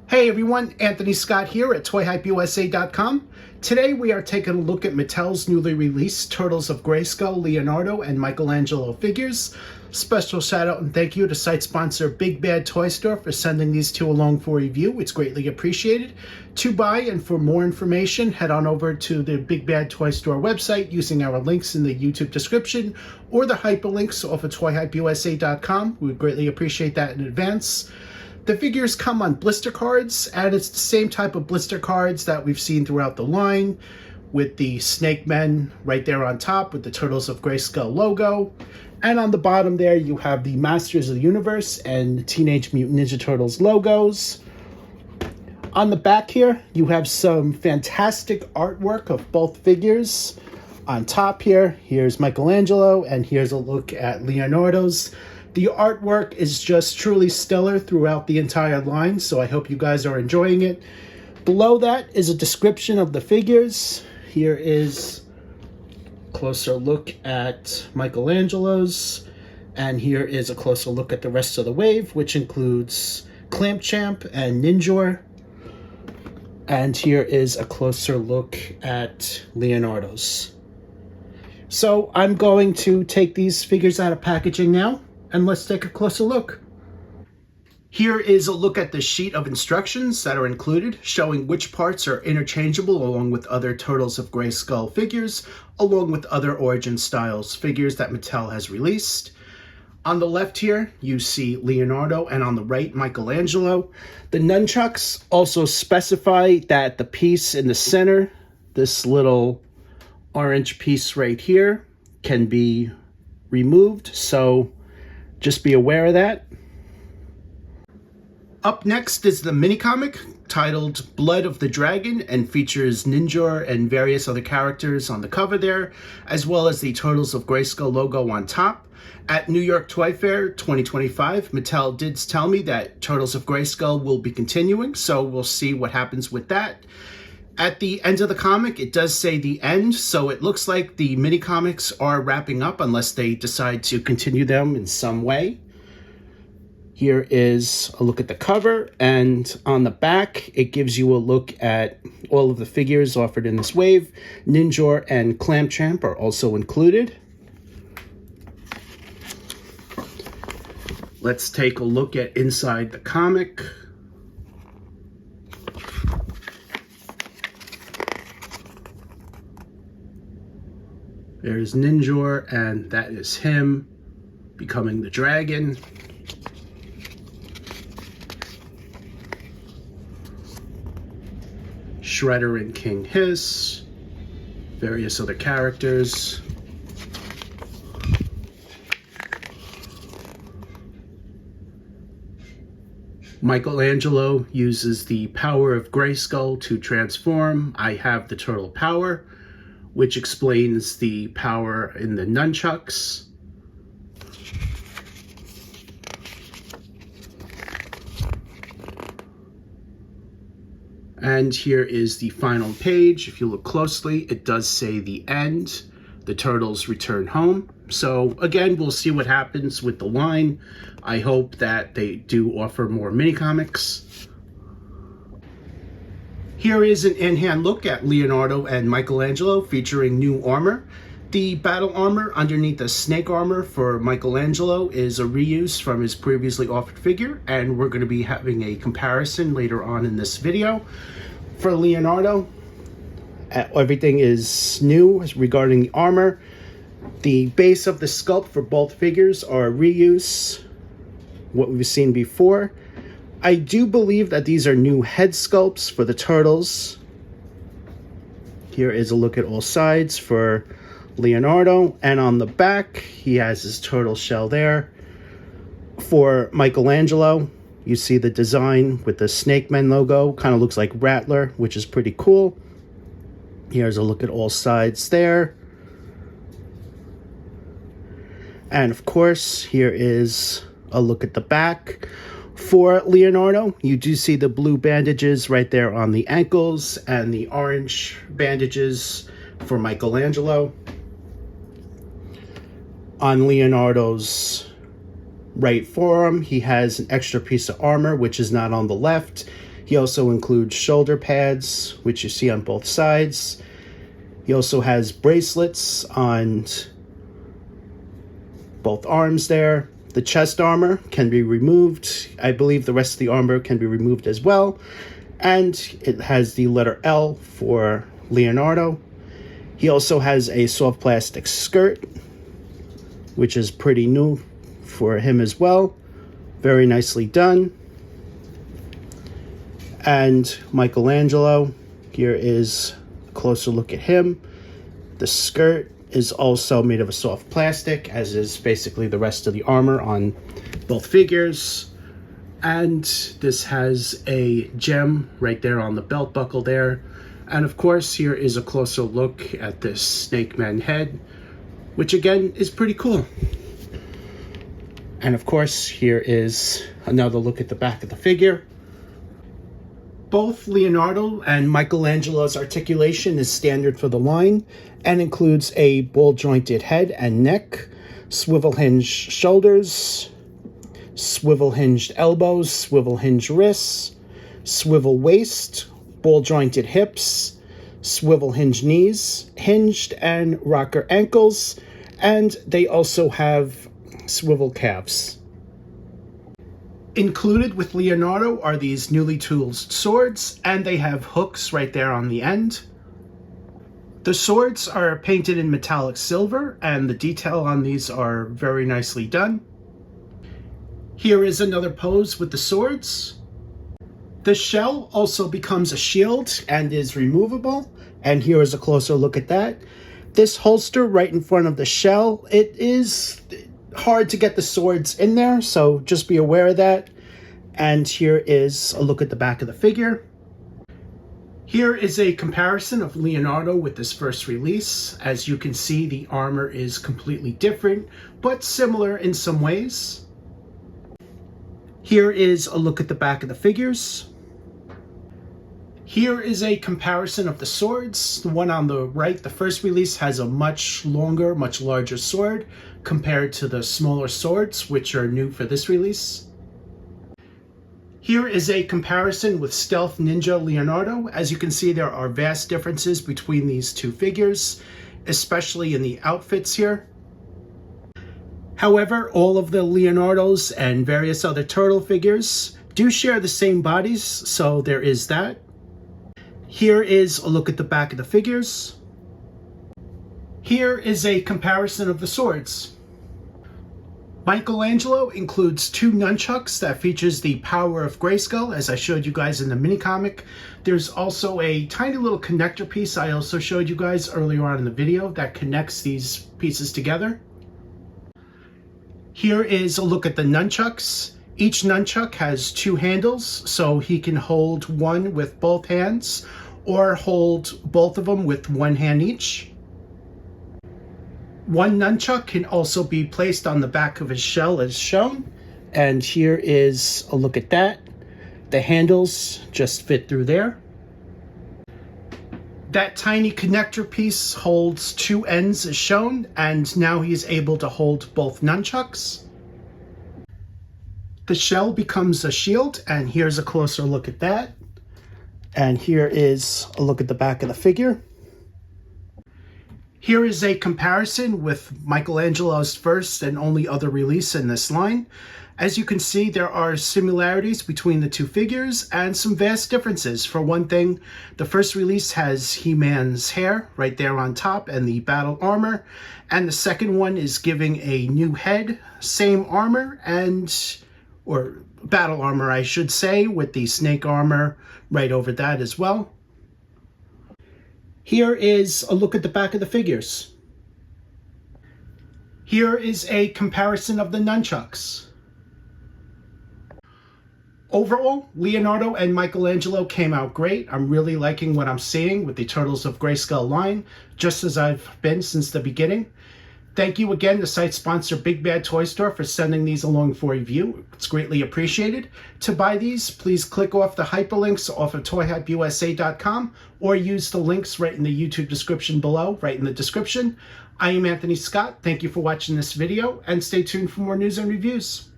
Hey everyone, Anthony Scott here at ToyHypeUSA.com. Today we are taking a look at Mattel's newly released Turtles of Grayskull, Leonardo and Michelangelo figures. Special shout out and thank you to site sponsor BigBadToyStore for sending these two along for review. It's greatly appreciated. To buy and for more information, head on over to the BigBadToyStore website using our links in the YouTube description or the hyperlinks off of ToyHypeUSA.com. We would greatly appreciate that in advance. The figures come on blister cards, and it's the same type of blister cards that we've seen throughout the line, with the Snake Men right there on top with the Turtles of Grayskull logo. And on the bottom there, you have the Masters of the Universe and Teenage Mutant Ninja Turtles logos. On the back here, you have some fantastic artwork of both figures. On top here, here's Michelangelo, and here's a look at Leonardo's. The artwork is just truly stellar throughout the entire line, so I hope you guys are enjoying it. Below that is a description of the figures. Here is a closer look at Michelangelo's, and here is a closer look at the rest of the wave, which includes Champ and Ninjor. And here is a closer look at Leonardo's. So I'm going to take these figures out of packaging now, and let's take a closer look. Here is a look at the sheet of instructions that are included, showing which parts are interchangeable along with other Turtles of Grayskull figures, along with other Origin Styles figures that Mattel has released. On the left here, you see Leonardo, and on the right, Michelangelo. The nunchucks also specify that the piece in the center, this little orange piece right here, can be removed, so just be aware of that. Up next is the mini comic titled Blood of the Dragon, and features Ninjor and various other characters on the cover there, as well as the Turtles of Grayskull logo on top. At New York Toy Fair 2025, Mattel did tell me that Turtles of Grayskull will be continuing, so we'll see what happens with that. At the end of the comic, it does say the end, so it looks like the mini comics are wrapping up unless they decide to continue them in some way. Here is a look at the cover, and on the back, it gives you a look at all of the figures offered in this wave. Ninjor and Champ are also included. Let's take a look at inside the comic. There's Ninjor, and that is him becoming the dragon. Shredder and King Hiss, various other characters. Michelangelo uses the power of Grayskull to transform. I have the turtle power, which explains the power in the nunchucks. And here is the final page. If you look closely, it does say the end. The turtles return home. So again, we'll see what happens with the line. I hope that they do offer more mini comics. Here is an in-hand look at Leonardo and Michelangelo featuring new armor. The battle armor underneath the snake armor for Michelangelo is a reuse from his previously offered figure, and we're going to be having a comparison later on in this video. For Leonardo, everything is new regarding the armor. The base of the sculpt for both figures are reuse, what we've seen before. I do believe that these are new head sculpts for the turtles. Here is a look at all sides for Leonardo, and on the back he has his turtle shell there. For Michelangelo, you see the design with the Snake Men logo, kind of looks like Rattler, which is pretty cool. Here's a look at all sides there. And of course, here is a look at the back. For Leonardo, you do see the blue bandages right there on the ankles and the orange bandages for Michelangelo. On Leonardo's right forearm, he has an extra piece of armor, which is not on the left. He also includes shoulder pads, which you see on both sides. He also has bracelets on both arms there. The chest armor can be removed. I believe the rest of the armor can be removed as well. And it has the letter L for Leonardo. He also has a soft plastic skirt, which is pretty new for him as well. Very nicely done. And Michelangelo, here is a closer look at him. The skirt is also made of a soft plastic, as is basically the rest of the armor on both figures. And this has a gem right there on the belt buckle there. And of course, here is a closer look at this Snake Man head, which again is pretty cool. And of course, here is another look at the back of the figure. Both Leonardo and Michelangelo's articulation is standard for the line and includes a ball-jointed head and neck, swivel-hinged shoulders, swivel-hinged elbows, swivel-hinged wrists, swivel waist, ball-jointed hips, swivel-hinged knees, hinged and rocker ankles, and they also have swivel calves. Included with Leonardo are these newly tooled swords, and they have hooks right there on the end. The swords are painted in metallic silver, and the detail on these are very nicely done. Here is another pose with the swords. The shell also becomes a shield and is removable, and here is a closer look at that. This holster right in front of the shell, it is hard to get the swords in there, so just be aware of that. And here is a look at the back of the figure. Here is a comparison of Leonardo with this first release. As you can see, the armor is completely different, but similar in some ways. Here is a look at the back of the figures. Here is a comparison of the swords. The one on the right, the first release, has a much longer, much larger sword compared to the smaller swords, which are new for this release. Here is a comparison with Stealth Ninja Leonardo. As you can see, there are vast differences between these two figures, especially in the outfits here. However, all of the Leonardos and various other turtle figures do share the same bodies, so there is that. Here is a look at the back of the figures. Here is a comparison of the swords. Michelangelo includes two nunchucks that features the power of Grayskull, as I showed you guys in the mini comic. There's also a tiny little connector piece I also showed you guys earlier on in the video that connects these pieces together. Here is a look at the nunchucks. Each nunchuck has two handles, so he can hold one with both hands or hold both of them with one hand each. One nunchuck can also be placed on the back of his shell as shown, and here is a look at that. The handles just fit through there. That tiny connector piece holds two ends as shown, and now he's able to hold both nunchucks. The shell becomes a shield, and here's a closer look at that. And here is a look at the back of the figure. Here is a comparison with Michelangelo's first and only other release in this line. As you can see, there are similarities between the two figures and some vast differences. For one thing, the first release has He-Man's hair right there on top and the battle armor, and the second one is giving a new head, same armor, or battle armor I should say, with the snake armor right over that as well. Here is a look at the back of the figures. Here is a comparison of the nunchucks. Overall, Leonardo and Michelangelo came out great. I'm really liking what I'm seeing with the Turtles of Grayskull line, just as I've been since the beginning. Thank you again to site sponsor BigBadToyStore for sending these along for review. It's greatly appreciated. To buy these, please click off the hyperlinks off of ToyHypeUSA.com or use the links right in the YouTube description below, right in the description. I am Anthony Scott. Thank you for watching this video, and stay tuned for more news and reviews.